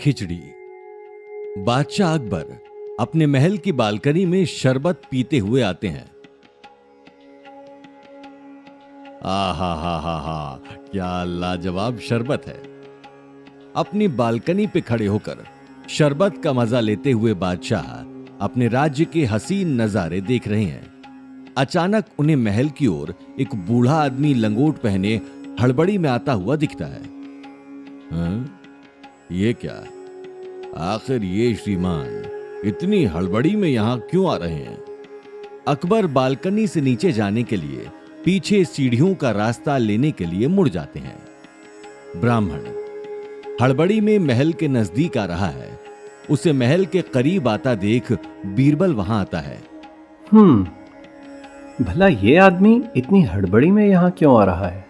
खिचड़ी। बादशाह अकबर अपने महल की बालकनी में शरबत पीते हुए आते हैं। आहा हा हा हा, क्या लाजवाब शरबत है। अपनी बालकनी पे खड़े होकर शरबत का मजा लेते हुए बादशाह अपने राज्य के हसीन नजारे देख रहे हैं। अचानक उन्हें महल की ओर एक बूढ़ा आदमी लंगोट पहने हड़बड़ी में आता हुआ दिखता है। ये क्या? आखिर ये श्रीमान इतनी हड़बड़ी में यहां क्यों आ रहे हैं? अकबर बालकनी से नीचे जाने के लिए पीछे सीढ़ियों का रास्ता लेने के लिए मुड़ जाते हैं। ब्राह्मण हड़बड़ी में महल के नजदीक आ रहा है। उसे महल के करीब आता देख बीरबल वहां आता है। भला ये आदमी इतनी हड़बड़ी में यहाँ क्यों आ रहा है?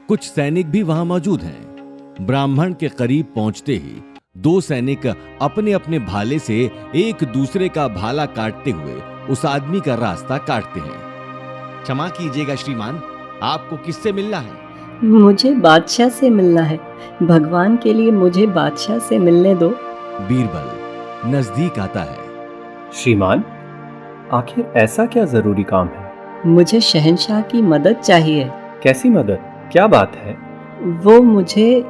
कुछ सैनिक भी वहां मौजूद हैं। ब्राह्मण के करीब पहुंचते ही दो सैनिक अपने अपने भाले से एक दूसरे का भाला काटते हुए उस आदमी का रास्ता काटते हैं। क्षमा कीजिएगा श्रीमान, आपको किससे मिलना है? मुझे बादशाह से मिलना है। भगवान के लिए मुझे बादशाह से मिलने दो। बीरबल नजदीक आता है। श्रीमान, आखिर ऐसा क्या जरूरी काम है? मुझे शहंशाह की मदद चाहिए। कैसी मदद? क्या बात है? वो मुझे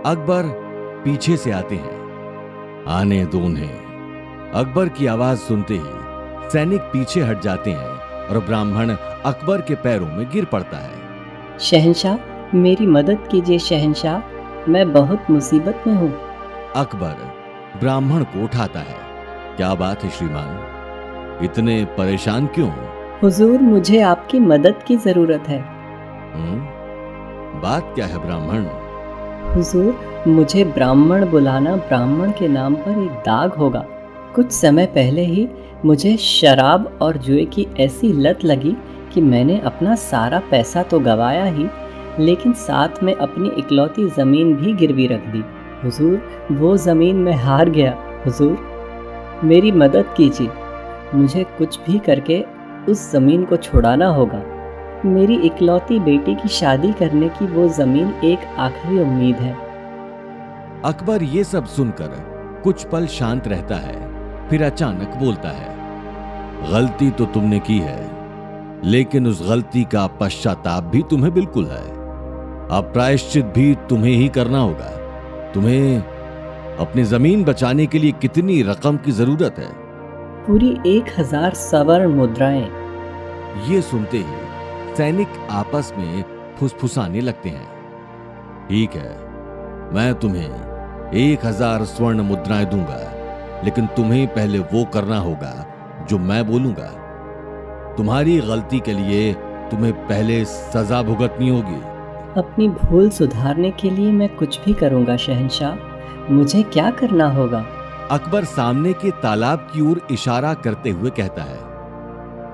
अकबर पीछे से आते हैं। आने दो उन्हें। अकबर की आवाज सुनते ही सैनिक पीछे हट जाते हैं और ब्राह्मण अकबर के पैरों में गिर पड़ता है। शहंशाह, मेरी मदद कीजिए शहंशाह, मैं बहुत मुसीबत में हूँ। अकबर ब्राह्मण को उठाता है। क्या बात है श्रीमान, इतने परेशान क्यों? हुजूर, मुझे आपकी मदद की जरूरत है। बात क्या है ब्राह्मण? हुजूर, मुझे ब्राह्मण बुलाना। ब्राह्मण के नाम पर एक दाग होगा। कुछ समय पहले ही मुझे शराब और जुए की ऐसी लत लगी कि मैंने अपना सारा पैसा तो गंवाया ही, लेकिन साथ में अपनी इकलौती ज़मीन भी गिरवी रख दी। हुजूर, वो ज़मीन में हार गया। हुजूर, मेरी मदद कीजिए। मुझे कुछ भी करके उस ज़मीन को छुड़ाना होगा। मेरी इकलौती बेटी की शादी करने की वो ज़मीन एक आखिरी उम्मीद है। अकबर ये सब सुनकर कुछ पल शांत रहता है, फिर अचानक बोलता है, गलती तो तुमने की है, लेकिन उस गलती का पश्चाताप भी तुम्हें बिल्कुल है। अब प्रायश्चित भी तुम्हें ही करना होगा। तुम्हें अपनी जमीन बचाने के लिए कितनी रकम की जरूरत है? पूरी 1000 स्वर्ण मुद्राएं। ये सुनते ही सैनिक आपस में फुसफुसाने लगते हैं। ठीक है, मैं तुम्हें 1000 स्वर्ण मुद्राएं दूंगा, लेकिन तुम्हें पहले वो करना होगा जो मैं बोलूंगा। तुम्हारी गलती के लिए तुम्हें पहले सजा भुगतनी होगी। अपनी भूल सुधारने के लिए मैं कुछ भी करूंगा शहंशाह। मुझे क्या करना होगा? अकबर सामने के तालाब की ओर इशारा करते हुए कहता है।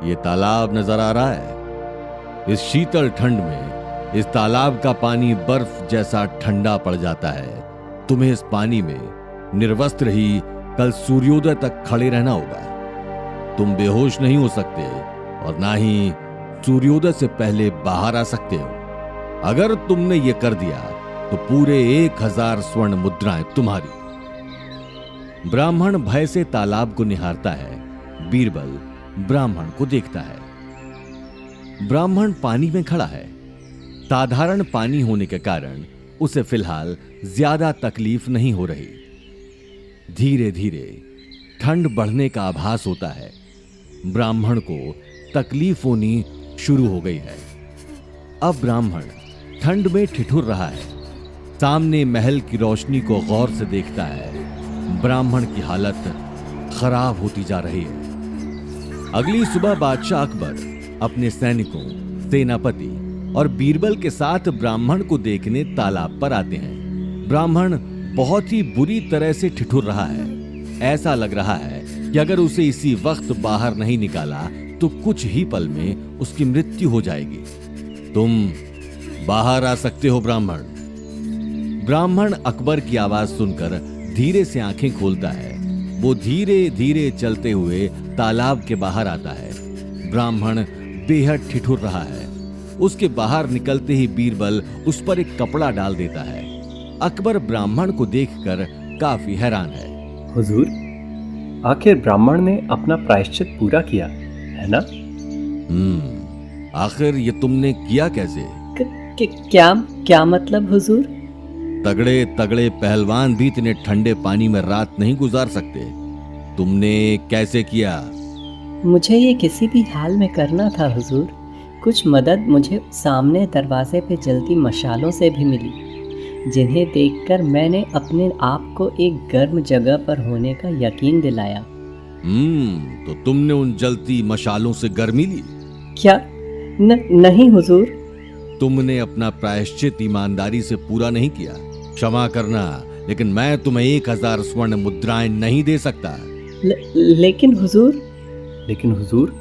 ये तालाब नजर आ रहा है? इस शीतल ठंड में इस तालाब का पानी बर्फ जैसा ठंडा पड़ जाता है। तुम्हें इस पानी में निर्वस्त्र ही कल सूर्योदय तक खड़े रहना होगा। तुम बेहोश नहीं हो सकते और ना ही सूर्योदय से पहले बाहर आ सकते हो। अगर तुमने ये कर दिया तो पूरे 1000 स्वर्ण मुद्राएं तुम्हारी। ब्राह्मण भय से तालाब को निहारता है। बीरबल ब्राह्मण को देखता है। ब्राह्मण पानी में खड़ा है। साधारण पानी होने के कारण उसे फिलहाल ज्यादा तकलीफ नहीं हो रही। धीरे धीरे ठंड बढ़ने का आभास होता है। ब्राह्मण को तकलीफ होनी शुरू हो गई है। अब ब्राह्मण ठंड में ठिठुर रहा है। सामने महल की रोशनी को गौर से देखता है। ब्राह्मण की हालत खराब होती जा रही है। अगली सुबह बादशाह अकबर अपने सैनिकों, सेनापति और बीरबल के साथ ब्राह्मण को देखने तालाब पर आते हैं। ब्राह्मण बहुत ही बुरी तरह से ठिठुर रहा है। ऐसा लग रहा है कि अगर उसे इसी वक्त बाहर नहीं निकाला तो कुछ ही पल में उसकी मृत्यु हो जाएगी। तुम बाहर आ सकते हो ब्राह्मण। ब्राह्मण अकबर की आवाज सुनकर धीरे से आंखें खोलता है। वो धीरे धीरे चलते हुए तालाब के बाहर आता है। ब्राह्मण बेहद ठिठुर रहा है। उसके बाहर निकलते ही बीरबल उस पर एक कपड़ा डाल देता है। अकबर ब्राह्मण को देखकर काफी हैरान है। हुजूर, आखिर ब्राह्मण ने अपना प्रायश्चित पूरा किया, है ना? आखिर ये तुमने किया कैसे? क्या क्या मतलब हुजूर? तगड़े तगड़े पहलवान भी इतने ठंडे पानी में रात नहीं गुजार सकते। तुमने कैसे किया? मुझे ये किसी भी हाल में करना था हुजूर। कुछ मदद मुझे सामने दरवाजे पे जलती मशालों से भी मिली, जिन्हें देखकर मैंने अपने आप को एक गर्म जगह पर होने का यकीन दिलाया। तो तुमने उन जलती मशालों से गर्मी ली? क्या? नहीं हुजूर। तुमने अपना प्रायश्चित ईमानदारी से पूरा नहीं किया। क्षमा करना, लेकिन मैं तुम्हें 1000 स्वर्ण मुद्राएं नहीं दे सकता। लेकिन हुजूर,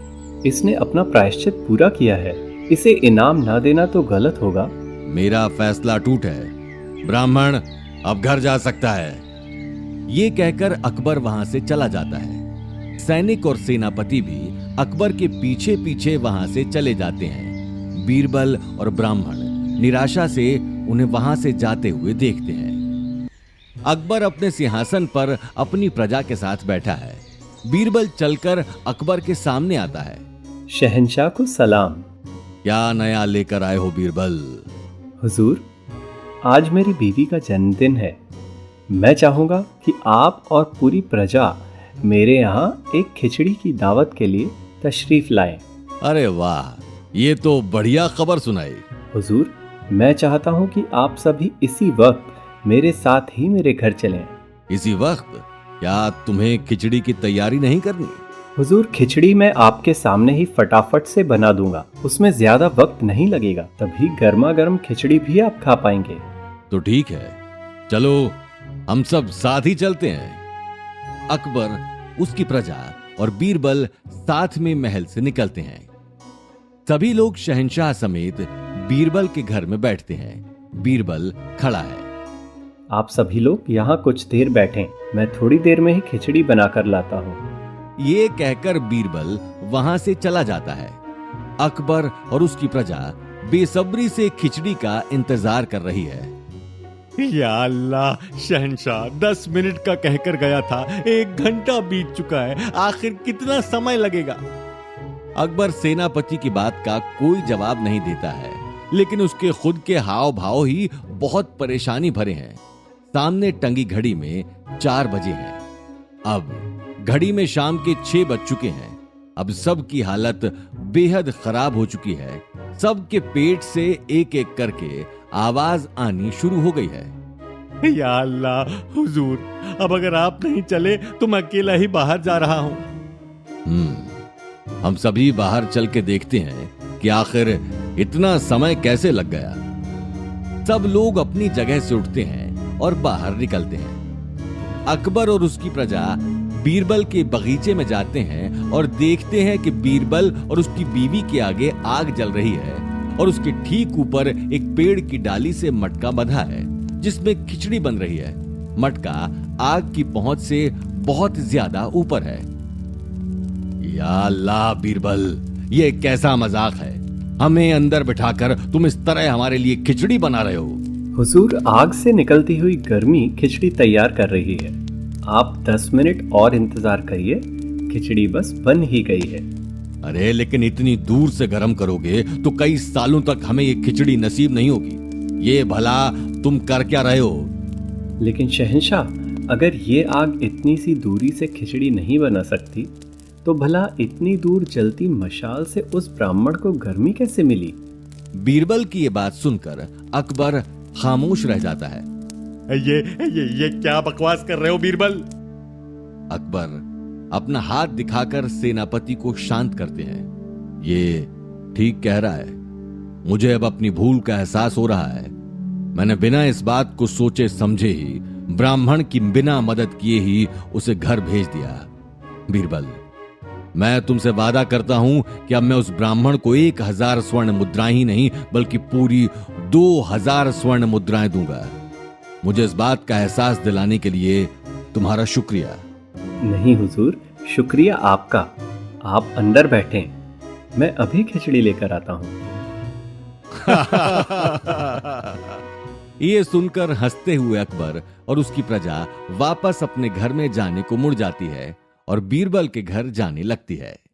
इसने अपना प्रायश्चित पूरा किया है, इसे इनाम ना देना तो गलत होगा। मेरा फैसला टूट है। ब्राह्मण अब घर जा सकता है। ये कहकर अकबर वहां से चला जाता है। सैनिक और सेनापति भी अकबर के पीछे पीछे वहां से चले जाते हैं। बीरबल और ब्राह्मण निराशा से उन्हें वहां से जाते हुए देखते हैं। अकबर अपने सिंहासन पर अपनी प्रजा के साथ बैठा है। बीरबल चलकर अकबर के सामने आता है। शहंशाह को सलाम। क्या नया लेकर आए हो बीरबल? हुजूर, आज मेरी बीवी का जन्मदिन है। मैं चाहूंगा कि आप और पूरी प्रजा मेरे यहाँ एक खिचड़ी की दावत के लिए तशरीफ लाएं। अरे वाह, ये तो बढ़िया खबर सुनाई। हुजूर, मैं चाहता हूँ कि आप सभी इसी वक्त मेरे साथ ही मेरे घर चलें। इसी वक्त? क्या तुम्हें खिचड़ी की तैयारी नहीं करनी? हुजूर, खिचड़ी मैं आपके सामने ही फटाफट से बना दूंगा, उसमें ज्यादा वक्त नहीं लगेगा, तभी गर्मा गर्म खिचड़ी भी आप खा पाएंगे। तो ठीक है, चलो हम सब साथ ही चलते हैं। अकबर, उसकी प्रजा और बीरबल साथ में महल से निकलते हैं। सभी लोग शहंशाह समेत बीरबल के घर में बैठते हैं। बीरबल खड़ा है। आप सभी लोग यहाँ कुछ देर बैठें, मैं थोड़ी देर में ही खिचड़ी बनाकर लाता हूँ। ये कहकर बीरबल वहां से चला जाता है। अकबर और उसकी प्रजा बेसब्री से खिचड़ी का इंतजार कर रही है। या अल्लाह, शहंशाह 10 मिनट का कहकर गया था, 1 घंटा बीत चुका है, आखिर कितना समय लगेगा? अकबर सेनापति की बात का कोई जवाब नहीं देता है, लेकिन उसके खुद के हाव भाव ही बहुत परेशानी भरे हैं। सामने टंगी घड़ी में 4 बजे हैं। अब घड़ी में शाम के 6 बज चुके हैं। अब सबकी हालत बेहद खराब हो चुकी है। सबके पेट से एक एक करके आवाज आनी शुरू हो गई है। या अल्लाह, हुजूर, अब अगर आप नहीं चले तो मैं अकेला ही बाहर जा रहा हूं। हम सभी बाहर चल के देखते हैं कि आखिर इतना समय कैसे लग गया। सब लोग अपनी जगह से उठते हैं और बाहर निकलते हैं। अकबर और उसकी प्रजा बीरबल के बगीचे में जाते हैं और देखते हैं कि बीरबल और उसकी बीवी के आगे आग जल रही है और उसके ठीक ऊपर एक पेड़ की डाली से मटका बंधा है, जिसमें खिचड़ी बन रही है। मटका आग की पहुंच से बहुत ज्यादा ऊपर है। या अल्लाह बीरबल, ये कैसा मजाक है? हमें अंदर बिठाकर तुम इस तरह हमारे लिए खिचड़ी बना रहे हो। हुजूर, आग से निकलती हुई गर्मी खिचड़ी तैयार कर रही है। आप 10 मिनट और इंतजार करिए, खिचड़ी बस बन ही गई है। अरे लेकिन इतनी दूर से गर्म करोगे तो कई सालों तक हमें ये खिचड़ी नसीब नहीं होगी। ये भला तुम कर क्या रहे हो? लेकिन शहंशाह, अगर ये आग इतनी सी दूरी से खिचड़ी नहीं बना सकती तो भला इतनी दूर जलती मशाल से उस ब्राह्मण को गर्मी कैसे मिली? बीरबल की ये बात सुनकर अकबर खामोश रह जाता है। ये क्या बकवास कर रहे हो बीरबल? अकबर अपना हाथ दिखाकर सेनापति को शांत करते हैं। ये ठीक कह रहा है। मुझे अब अपनी भूल का एहसास हो रहा है। मैंने बिना इस बात को सोचे समझे ही ब्राह्मण की बिना मदद किए ही उसे घर भेज दिया। बीरबल, मैं तुमसे वादा करता हूं कि अब मैं उस ब्राह्मण को 1000 स्वर्ण मुद्राएं ही नहीं बल्कि पूरी 2000 स्वर्ण मुद्राएं दूंगा। मुझे इस बात का एहसास दिलाने के लिए तुम्हारा शुक्रिया। नहीं हुजूर, शुक्रिया आपका। आप अंदर बैठें, मैं अभी खिचड़ी लेकर आता हूँ। ये सुनकर हंसते हुए अकबर और उसकी प्रजा वापस अपने घर में जाने को मुड़ जाती है और बीरबल के घर जाने लगती है।